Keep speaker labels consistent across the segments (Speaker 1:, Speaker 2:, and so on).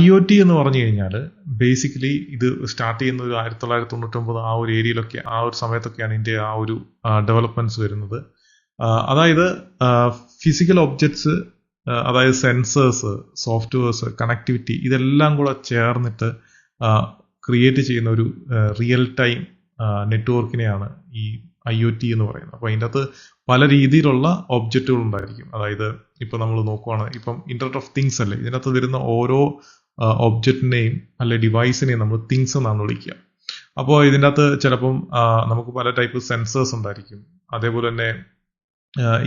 Speaker 1: IoT എന്ന് പറഞ്ഞു കഴിഞ്ഞാൽ ബേസിക്കലി ഇത് സ്റ്റാർട്ട് ചെയ്യുന്ന ഒരു 1999 ആ ഒരു ഏരിയയിലൊക്കെ ആ ഒരു സമയത്തൊക്കെയാണ് ഇതിന്റെ ആ ഒരു ഡെവലപ്മെന്റ്സ് വരുന്നത്. അതായത് ഫിസിക്കൽ ഒബ്ജക്ട്സ്, അതായത് സെൻസേഴ്സ്, സോഫ്റ്റ്വെയർസ്, കണക്ടിവിറ്റി ഇതെല്ലാം കൂടെ ചേർന്നിട്ട് ക്രിയേറ്റ് ചെയ്യുന്ന ഒരു റിയൽ ടൈം നെറ്റ്വർക്കിനെയാണ് ഈ IoT എന്ന് പറയുന്നത്. അപ്പോൾ അതിൻ്റെ അകത്ത് പല രീതിയിലുള്ള ഒബ്ജക്റ്റുകൾ ഉണ്ടായിരിക്കും. അതായത് ഇപ്പൊ നമ്മൾ നോക്കുവാണ്, ഇപ്പം ഇന്റർനെറ്റ് ഓഫ് തിങ്സ് അല്ലേ, ഇതിനകത്ത് വരുന്ന ഓരോ ഒബ്ജക്റ്റിനെയും അല്ലെ ഡിവൈസിനെയും നമ്മൾ തിങ്സ് എന്നാണ് വിളിക്കുക. അപ്പോൾ ഇതിൻ്റെ അകത്ത് ചിലപ്പം നമുക്ക് പല ടൈപ്പ് സെൻസേഴ്സ് ഉണ്ടായിരിക്കും. അതേപോലെ തന്നെ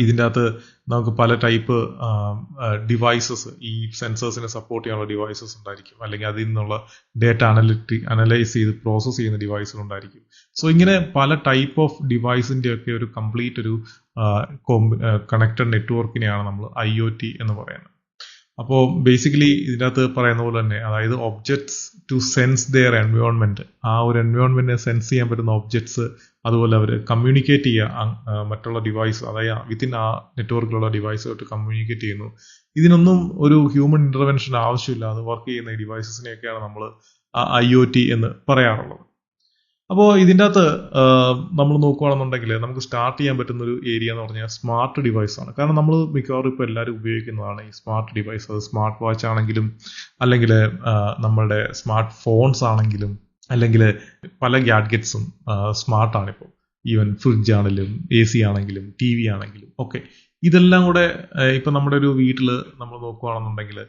Speaker 1: ഇതിൻ്റെ അകത്ത് നമുക്ക് പല ടൈപ്പ് ഡിവൈസസ്, ഈ സെൻസേഴ്സിനെ സപ്പോർട്ട് ചെയ്യാനുള്ള ഡിവൈസസ് ഉണ്ടായിരിക്കും, അല്ലെങ്കിൽ അതിൽ നിന്നുള്ള ഡേറ്റ അനലൈസ് ചെയ്ത് പ്രോസസ് ചെയ്യുന്ന ഡിവൈസുകൾ ഉണ്ടായിരിക്കും. സോ ഇങ്ങനെ പല ടൈപ്പ് ഓഫ് ഡിവൈസിന്റെ ഒക്കെ ഒരു കംപ്ലീറ്റ് ഒരു കണക്റ്റഡ് നെറ്റ്വർക്കിനെയാണ് നമ്മൾ IoT എന്ന് പറയുന്നത്. അപ്പോൾ ബേസിക്കലി ഇതിൻ്റെ അകത്ത് പറയുന്ന പോലെ തന്നെ, അതായത് objects to sense their environment, ആ ഒരു എൻവയോൺമെന്റിനെ സെൻസ് ചെയ്യാൻ പറ്റുന്ന ഒബ്ജക്ട്സ്, അതുപോലെ അവർ കമ്മ്യൂണിക്കേറ്റ് ചെയ്യുക മറ്റുള്ള ഡിവൈസ്, അതായത് വിത്തിൻ ആ നെറ്റ്വർക്കിലുള്ള ഡിവൈസുമായിട്ട് കമ്മ്യൂണിക്കേറ്റ് ചെയ്യുന്നു. ഇതിനൊന്നും ഒരു ഹ്യൂമൻ ഇന്റർവെൻഷൻ ആവശ്യമില്ലാതെ വർക്ക് ചെയ്യുന്ന ഈ ഡിവൈസസിനെയൊക്കെയാണ് നമ്മൾ IoT എന്ന് പറയാറുള്ളത്. അപ്പോൾ ഇതിൻ്റെ അകത്ത് നമ്മൾ നോക്കുകയാണെന്നുണ്ടെങ്കിൽ നമുക്ക് സ്റ്റാർട്ട് ചെയ്യാൻ പറ്റുന്ന ഒരു ഏരിയ എന്ന് പറഞ്ഞാൽ സ്മാർട്ട് ഡിവൈസ് ആണ്. കാരണം നമ്മൾ മിക്കവാറും ഇപ്പോൾ എല്ലാവരും ഉപയോഗിക്കുന്നതാണ് ഈ സ്മാർട്ട് ഡിവൈസ്. അത് സ്മാർട്ട് വാച്ച് ആണെങ്കിലും, അല്ലെങ്കിൽ നമ്മളുടെ സ്മാർട്ട് ഫോൺസ് ആണെങ്കിലും, അല്ലെങ്കിൽ പല ഗാഡ്ഗറ്റ്സും സ്മാർട്ടാണ് ഇപ്പോൾ. ഈവൻ ഫ്രിഡ്ജ് ആണെങ്കിലും AC ആണെങ്കിലും TV ആണെങ്കിലും ഒക്കെ ഇതെല്ലാം കൂടെ ഇപ്പം നമ്മുടെ ഒരു വീട്ടിൽ നമ്മൾ നോക്കുകയാണെന്നുണ്ടെങ്കിൽ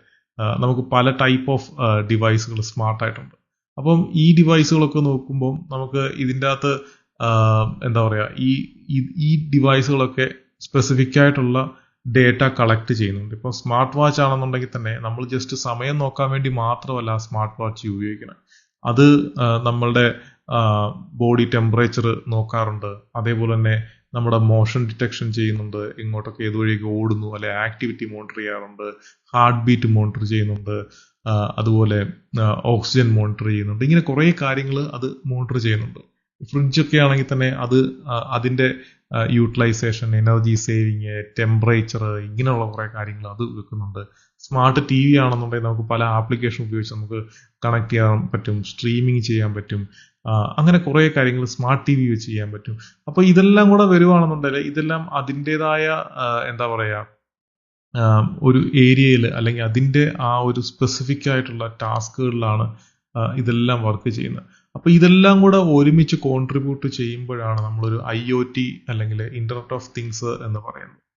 Speaker 1: നമുക്ക് പല ടൈപ്പ് ഓഫ് ഡിവൈസുകൾ സ്മാർട്ടായിട്ടുണ്ട്. അപ്പം ഈ ഡിവൈസുകളൊക്കെ നോക്കുമ്പോൾ നമുക്ക് ഇതിൻ്റെ അകത്ത് എന്താ പറയുക, ഈ ഡിവൈസുകളൊക്കെ സ്പെസിഫിക് ആയിട്ടുള്ള ഡേറ്റ കളക്ട് ചെയ്യുന്നുണ്ട്. ഇപ്പോൾ സ്മാർട്ട് വാച്ച് ആണെന്നുണ്ടെങ്കിൽ തന്നെ നമ്മൾ ജസ്റ്റ് സമയം നോക്കാൻ വേണ്ടി മാത്രമല്ല സ്മാർട്ട് വാച്ച് ഉപയോഗിക്കണം. അത് നമ്മളുടെ ബോഡി ടെമ്പറേച്ചർ നോക്കാറുണ്ട്. അതേപോലെ തന്നെ നമ്മുടെ മോഷൻ ഡിറ്റക്ഷൻ ചെയ്യുന്നുണ്ട്, ഇങ്ങോട്ടൊക്കെ ഏതുവഴിയൊക്കെ ഓടുന്നു, അല്ലെ ആക്ടിവിറ്റി മോണിറ്റർ ചെയ്യാറുണ്ട്, ഹാർട്ട് ബീറ്റ് മോണിറ്റർ ചെയ്യുന്നുണ്ട്, അതുപോലെ ഓക്സിജൻ മോണിറ്റർ ചെയ്യുന്നുണ്ട്. ഇങ്ങനെ കുറേ കാര്യങ്ങൾ അത് മോണിറ്റർ ചെയ്യുന്നുണ്ട്. ഫ്രിഡ്ജൊക്കെ ആണെങ്കിൽ തന്നെ അത് അതിൻ്റെ യൂട്ടിലൈസേഷൻ, എനർജി സേവിങ്, ടെമ്പറേച്ചർ, ഇങ്ങനെയുള്ള കുറേ കാര്യങ്ങൾ അത് വെക്കുന്നുണ്ട്. സ്മാർട്ട് TV ആണെന്നുണ്ടെങ്കിൽ നമുക്ക് പല ആപ്ലിക്കേഷൻ ഉപയോഗിച്ച് നമുക്ക് കണക്ട് ചെയ്യാൻ പറ്റും, സ്ട്രീമിങ് ചെയ്യാൻ പറ്റും, അങ്ങനെ കുറേ കാര്യങ്ങൾ സ്മാർട്ട് TV വെച്ച് ചെയ്യാൻ പറ്റും. അപ്പോൾ ഇതെല്ലാം കൂടെ വരുവാണെന്നുണ്ടെങ്കിൽ ഇതെല്ലാം അതിൻ്റെതായ എന്താ പറയുക, ഒരു ഏരിയയിൽ അല്ലെങ്കിൽ അതിൻ്റെ ആ ഒരു സ്പെസിഫിക് ആയിട്ടുള്ള ടാസ്കുകളിലാണ് ഇതെല്ലാം വർക്ക് ചെയ്യുന്നത്. അപ്പോൾ ഇതെല്ലാം കൂടെ ഒരുമിച്ച് കോൺട്രിബ്യൂട്ട് ചെയ്യുമ്പോഴാണ് നമ്മളൊരു IoT അല്ലെങ്കിൽ ഇന്റർനെറ്റ് ഓഫ് തിങ്സ് എന്ന് പറയുന്നത്.